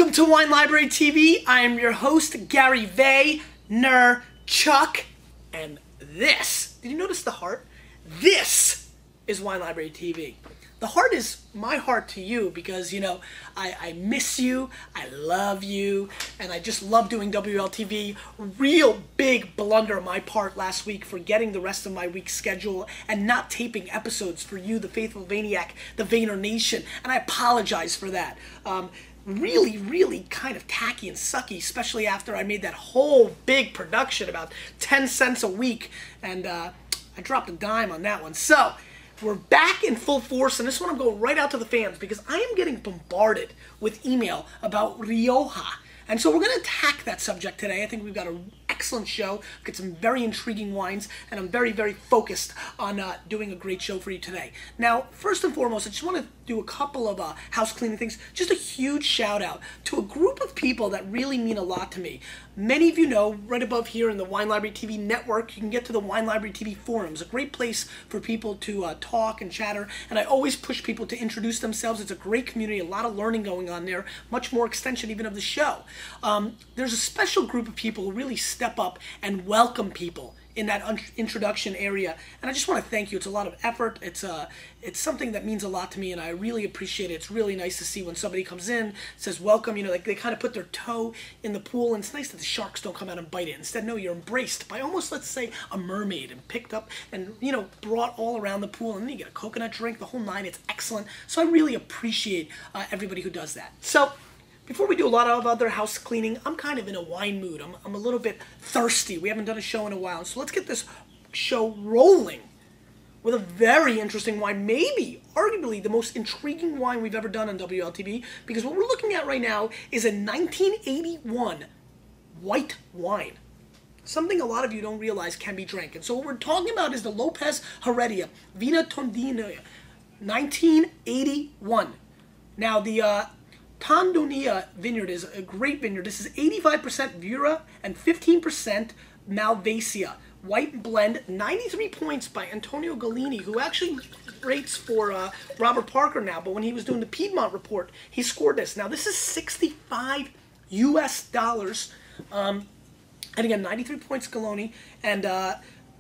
Welcome to Wine Library TV. I am your host, Gary Vaynerchuk, and this, did you notice the heart? This is Wine Library TV. The heart is my heart to you because, you know, I miss you, I love you, and I just love doing WLTV. Real big blunder on my part last week, forgetting the rest of my week's schedule and not taping episodes for you, the faithful Vaniac, the Vayner Nation, and I apologize for that. Really kind of tacky and sucky, especially after I made that whole big production, about 10 cents a week, and I dropped a dime on that one. So, we're back in full force, and this one I'm going right out to the fans because I am getting bombarded with email about Rioja. And so we're going to attack that subject today. I think we've got an excellent show. We've got some very intriguing wines, and I'm very focused on doing a great show for you today. Now, first and foremost, I just want to do a couple of house cleaning things. Just a huge shout out to a group of people that really mean a lot to me. Many of you know, right above here in the Wine Library TV network, you can get to the Wine Library TV forums, a great place for people to talk and chatter, and I always push people to introduce themselves. It's a great community, a lot of learning going on there, much more extension even of the show. There's a special group of people who really step up and welcome people in that introduction area, and I just want to thank you. It's a lot of effort. It's something that means a lot to me, and I really appreciate it. It's really nice to see when somebody comes in, says welcome, you know, like they kind of put their toe in the pool, and it's nice that the sharks don't come out and bite it. Instead, no, you're embraced by almost, let's say, a mermaid and picked up and, you know, brought all around the pool, and then you get a coconut drink, the whole nine. It's excellent. So I really appreciate everybody who does that. So before we do a lot of other house cleaning, I'm kind of in a wine mood. I'm a little bit thirsty. We haven't done a show in a while. So let's get this show rolling with a very interesting wine, maybe, arguably, the most intriguing wine we've ever done on WLTV, because what we're looking at right now is a 1981 white wine. Something a lot of you don't realize can be drank. And so what we're talking about is the Lopez Heredia Vina Tondina 1981. Now, the Tondonia vineyard is a great vineyard. This is 85% Vura and 15% Malvasia. White blend, 93 points by Antonio Gallini, who actually rates for Robert Parker now, but when he was doing the Piedmont report, he scored this. Now, this is $65 US. And again, 93 points Gallini, and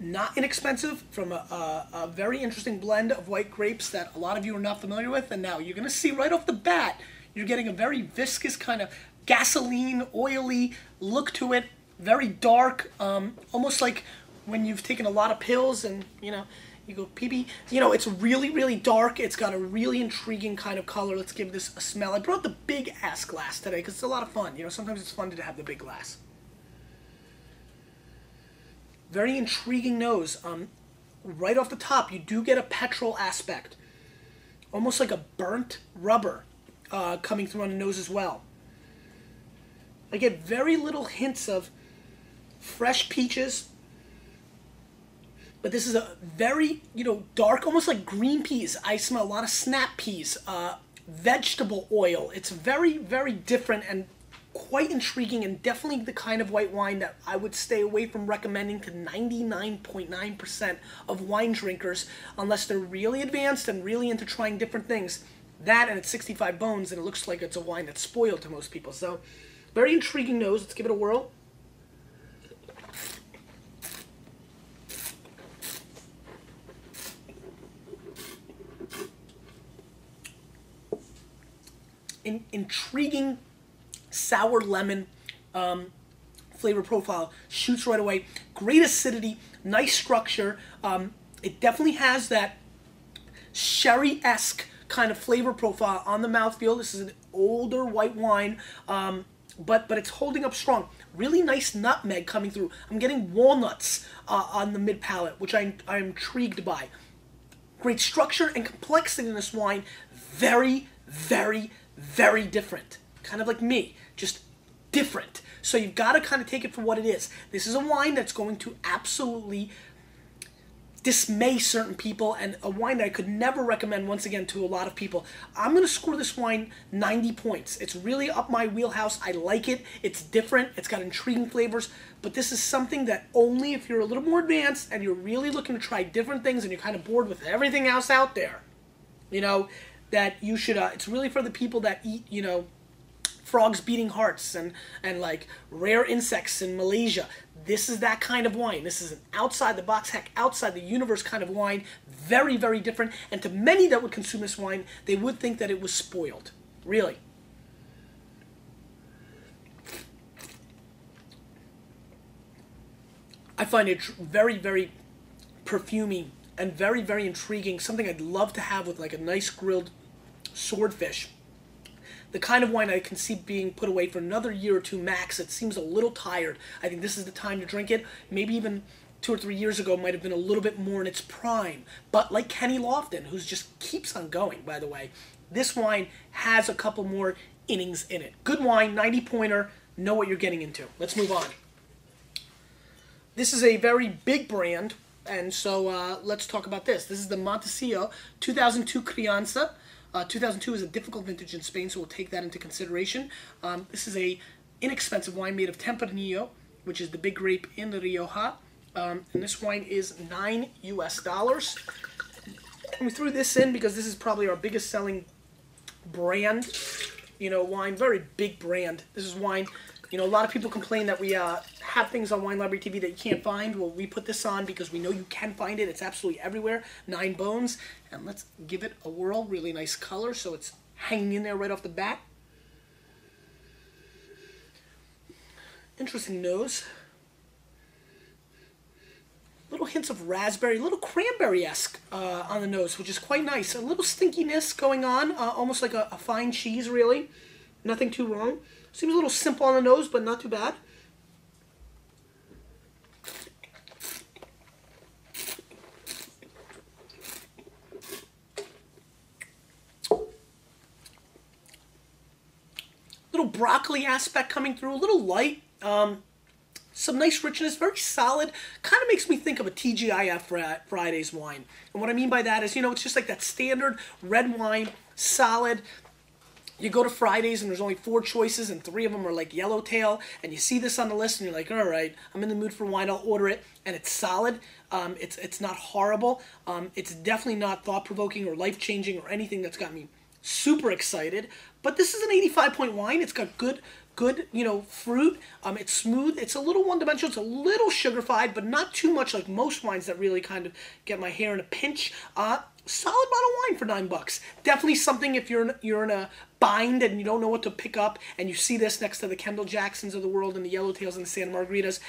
not inexpensive from a very interesting blend of white grapes that a lot of you are not familiar with. And now you're going to see right off the bat, you're getting a very viscous kind of gasoline, oily look to it. Very dark, almost like when you've taken a lot of pills and, you know, you go pee-pee. You know, it's really dark. It's got a really intriguing kind of color. Let's give this a smell. I brought the big-ass glass today because it's a lot of fun. You know, sometimes it's fun to have the big glass. Very intriguing nose. Right off the top, you do get a petrol aspect. Almost like a burnt rubber coming through on the nose as well. I get very little hints of fresh peaches, but this is a very, you know, dark, almost like green peas. I smell a lot of snap peas, vegetable oil. It's very different and quite intriguing, and definitely the kind of white wine that I would stay away from recommending to 99.9% of wine drinkers unless they're really advanced and really into trying different things. That, and it's 65 bones, and it looks like it's a wine that's spoiled to most people. So, very intriguing nose. Let's give it a whirl. Intriguing sour lemon flavor profile. Shoots right away. Great acidity. Nice structure. It definitely has that sherry-esque kind of flavor profile on the mouthfeel. This is an older white wine, but it's holding up strong. Really nice nutmeg coming through. I'm getting walnuts on the mid palate, which I'm intrigued by. Great structure and complexity in this wine. Very different. Kind of like me, just different. So you've got to kind of take it for what it is. This is a wine that's going to absolutely dismay certain people, and a wine that I could never recommend, once again, to a lot of people. I'm going to score this wine 90 points. It's really up my wheelhouse. I like it. It's different. It's got intriguing flavors, but this is something that only if you're a little more advanced and you're really looking to try different things and you're kind of bored with everything else out there, you know, that you should, it's really for the people that eat, you know, frogs beating hearts and like rare insects in Malaysia. This is that kind of wine. This is an outside the box, heck, outside the universe kind of wine. Very, very different. And to many that would consume this wine, they would think that it was spoiled. Really. I find it very, very perfumey and very, very intriguing. Something I'd love to have with like a nice grilled swordfish. The kind of wine I can see being put away for another year or two max. It seems a little tired. I think this is the time to drink it. Maybe even 2 or 3 years ago might have been a little bit more in its prime. But like Kenny Lofton, who just keeps on going, by the way, this wine has a couple more innings in it. Good wine, 90-pointer, know what you're getting into. Let's move on. This is a very big brand, and so let's talk about this. This is the Montecillo 2002 Crianza. 2002 is a difficult vintage in Spain, so we'll take that into consideration. This is a inexpensive wine made of Tempranillo, which is the big grape in the Rioja. And this wine is $9 US. And we threw this in because this is probably our biggest selling brand, wine, very big brand. This is wine, a lot of people complain that we have things on Wine Library TV that you can't find. Well, we put this on because we know you can find it. It's absolutely everywhere. 9 bones. And let's give it a whirl. Really nice color, so it's hanging in there right off the bat. Interesting nose. Little hints of raspberry, little cranberry-esque on the nose, which is quite nice. A little stinkiness going on, almost like a fine cheese, really. Nothing too wrong. Seems a little simple on the nose, but not too bad. Little broccoli aspect coming through, a little light. Some nice richness, very solid. Kind of makes me think of a TGIF Fridays wine. And what I mean by that is, it's just like that standard red wine, solid. You go to Fridays and there's only 4 choices and 3 of them are like yellowtail, and you see this on the list and you're like, all right, I'm in the mood for wine, I'll order it, and it's solid. It's not horrible. It's definitely not thought-provoking or life-changing or anything that's got me super excited. But this is an 85-point wine. It's got good, fruit. It's smooth. It's a little one-dimensional. It's a little sugar-fied, but not too much like most wines that really kind of get my hair in a pinch. Solid bottle of wine for $9. Definitely something if you're in a bind and you don't know what to pick up, and you see this next to the Kendall Jacksons of the world and the Yellowtails and the Santa Margaritas.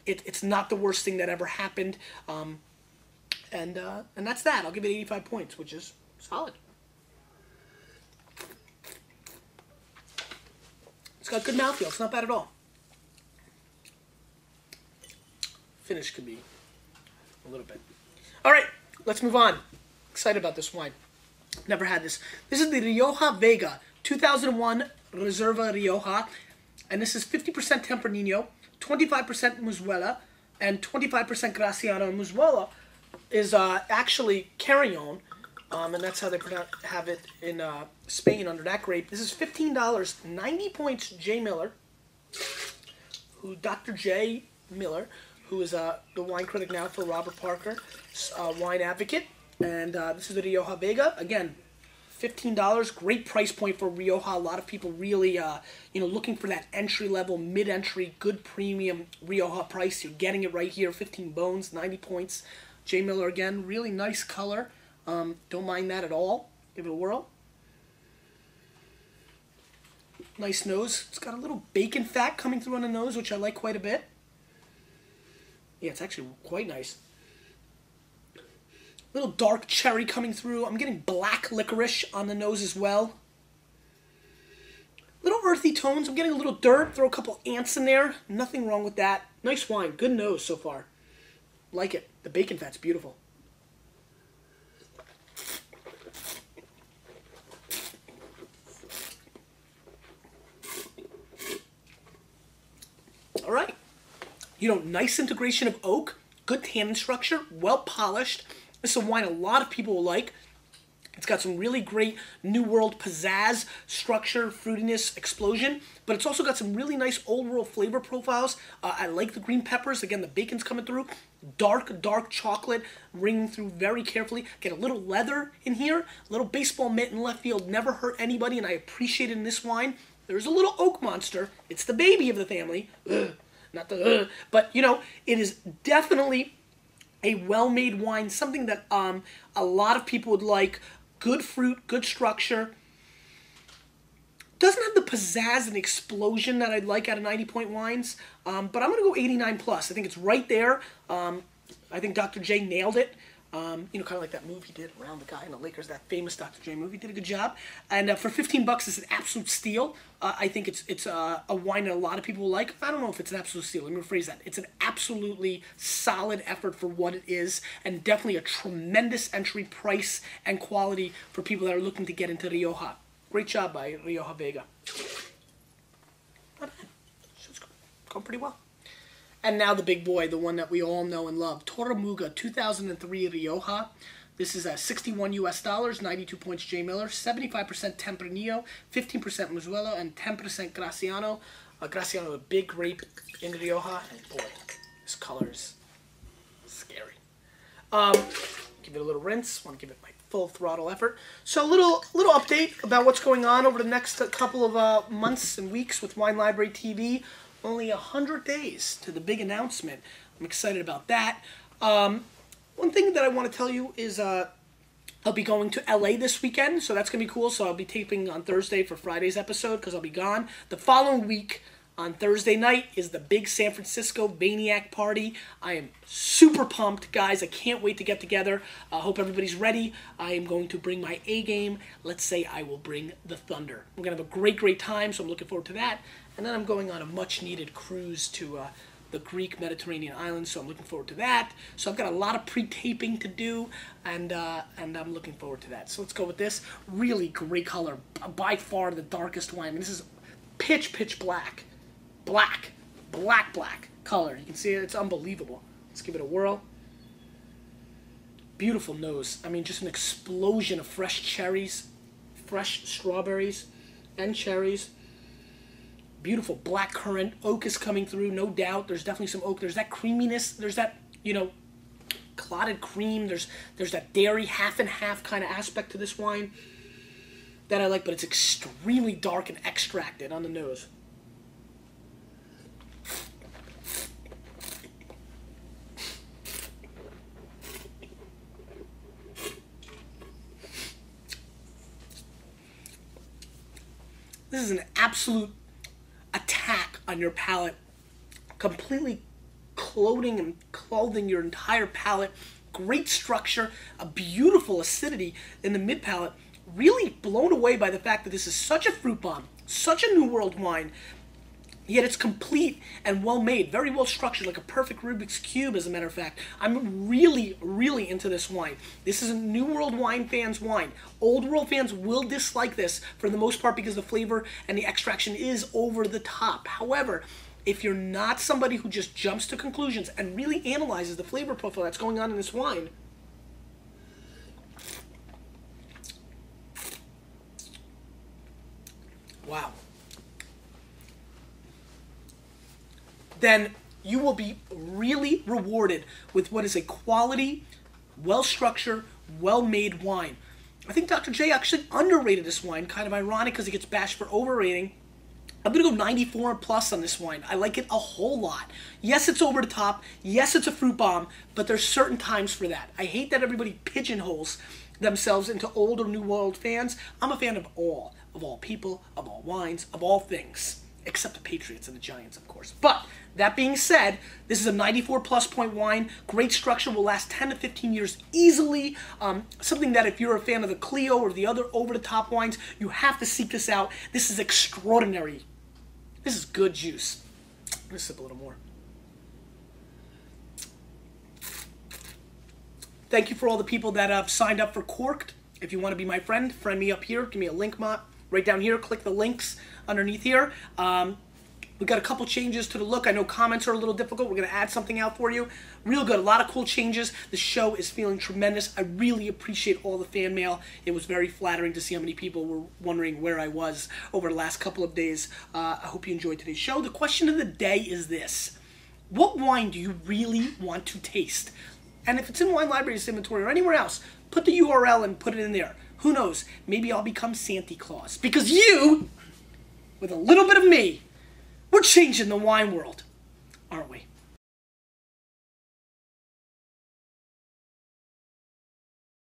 It's not the worst thing that ever happened. And that's that. I'll give it 85 points, which is solid. It's got good mouthfeel. It's not bad at all. Finish could be a little bit. All right, let's move on. Excited about this wine. Never had this. This is the Rioja Vega 2001 Reserva Rioja, and this is 50% Tempranillo, 25% Muzuela, and 25% Graciano. Muzuela is actually Carrion. And that's how they have it in Spain under that grape. This is $15, 90 points. J. Miller, Dr. J. Miller, who is the wine critic now for Robert Parker, wine advocate. And this is the Rioja Vega. Again, $15, great price point for Rioja. A lot of people really, looking for that entry-level, mid-entry, good premium Rioja price. You're getting it right here, 15 bones, 90 points. J. Miller again, really nice color. Don't mind that at all. Give it a whirl. Nice nose. It's got a little bacon fat coming through on the nose, which I like quite a bit. Yeah, it's actually quite nice. Little dark cherry coming through. I'm getting black licorice on the nose as well. Little earthy tones. I'm getting a little dirt. Throw a couple ants in there. Nothing wrong with that. Nice wine. Good nose so far. Like it. The bacon fat's beautiful. All right. Nice integration of oak, good tannin structure, well polished. This is a wine a lot of people will like. It's got some really great New World pizzazz, structure, fruitiness, explosion, but it's also got some really nice Old World flavor profiles. I like the green peppers. Again, the bacon's coming through. Dark chocolate ringing through very carefully. Get a little leather in here. A little baseball mitt in left field never hurt anybody, and I appreciate it in this wine. There's a little oak monster. It's the baby of the family. Ugh, not the, but you know, it is definitely a well-made wine, something that a lot of people would like. Good fruit, good structure. Doesn't have the pizzazz and explosion that I'd like out of 90-point wines, but I'm going to go 89 plus. I think it's right there. I think Dr. J nailed it. You know, kind of like that movie he did around the guy in the Lakers, that famous Dr. J movie. Did a good job. And for 15 bucks, it's an absolute steal. I think it's a wine that a lot of people will like. I don't know if it's an absolute steal. Let me rephrase that. It's an absolutely solid effort for what it is, and definitely a tremendous entry price and quality for people that are looking to get into Rioja. Great job by Rioja Vega. Not bad. It's going pretty well. And now the big boy, the one that we all know and love, Torre Muga 2003 Rioja. This is 61 US dollars, 92 points J. Miller, 75% Tempranillo, 15% Muzuelo, and 10% Graciano. Graciano, a big grape in Rioja, and boy, this color is scary. Give it a little rinse. Want to give it my full throttle effort. So a little update about what's going on over the next couple of months and weeks with Wine Library TV. Only 100 days to the big announcement. I'm excited about that. One thing that I want to tell you is I'll be going to LA this weekend, so that's going to be cool. So I'll be taping on Thursday for Friday's episode because I'll be gone. The following week, on Thursday night, is the big San Francisco Maniac Party. I am super pumped, guys. I can't wait to get together. I hope everybody's ready. I am going to bring my A game. Let's say I will bring the Thunder. We're going to have a great time, so I'm looking forward to that. And then I'm going on a much-needed cruise to the Greek Mediterranean islands, so I'm looking forward to that. So I've got a lot of pre-taping to do, and I'm looking forward to that. So let's go with this. Really great color. By far the darkest wine. I mean, this is pitch black. Black color. You can see it. It's unbelievable. Let's give it a whirl. Beautiful nose. I mean, just an explosion of fresh cherries, fresh strawberries, and cherries. Beautiful black currant. Oak is coming through, no doubt. There's definitely some oak. There's that creaminess. There's that, you know, clotted cream. There's that dairy half and half kind of aspect to this wine that I like, but it's extremely dark and extracted on the nose. This is an absolute attack on your palate, completely clothing your entire palate. Great structure, a beautiful acidity in the mid palate. Really blown away by the fact that this is such a fruit bomb, such a New World wine, yet it's complete and well made, very well structured, like a perfect Rubik's Cube, as a matter of fact. I'm really into this wine. This is a New World wine fans' wine. Old World fans will dislike this for the most part because the flavor and the extraction is over the top. However, if you're not somebody who just jumps to conclusions and really analyzes the flavor profile that's going on in this wine, wow, then you will be really rewarded with what is a quality, well-structured, well-made wine. I think Dr. J actually underrated this wine, kind of ironic because he gets bashed for overrating. I'm going to go 94 plus on this wine. I like it a whole lot. Yes, it's over the top. Yes, it's a fruit bomb, but there's certain times for that. I hate that everybody pigeonholes themselves into old or New World fans. I'm a fan of all people, of all wines, of all things, except the Patriots and the Giants, of course. But that being said, this is a 94 plus point wine. Great structure, will last 10 to 15 years easily. Something that if you're a fan of the Clio or the other over-the-top wines, you have to seek this out. This is extraordinary. This is good juice. I'm going to sip a little more. Thank you for all the people that have signed up for Corked. If you want to be my friend, friend me up here. Give me a link right down here. Click the links underneath here. We've got a couple changes to the look. I know comments are a little difficult. We're going to add something out for you. Real good. A lot of cool changes. The show is feeling tremendous. I really appreciate all the fan mail. It was very flattering to see how many people were wondering where I was over the last couple of days. I hope you enjoyed today's show. The question of the day is this: what wine do you really want to taste? And if it's in Wine Library's inventory or anywhere else, put the URL and put it in there. Who knows? Maybe I'll become Santa Claus because you with a little bit of me, we're changing the wine world, aren't we?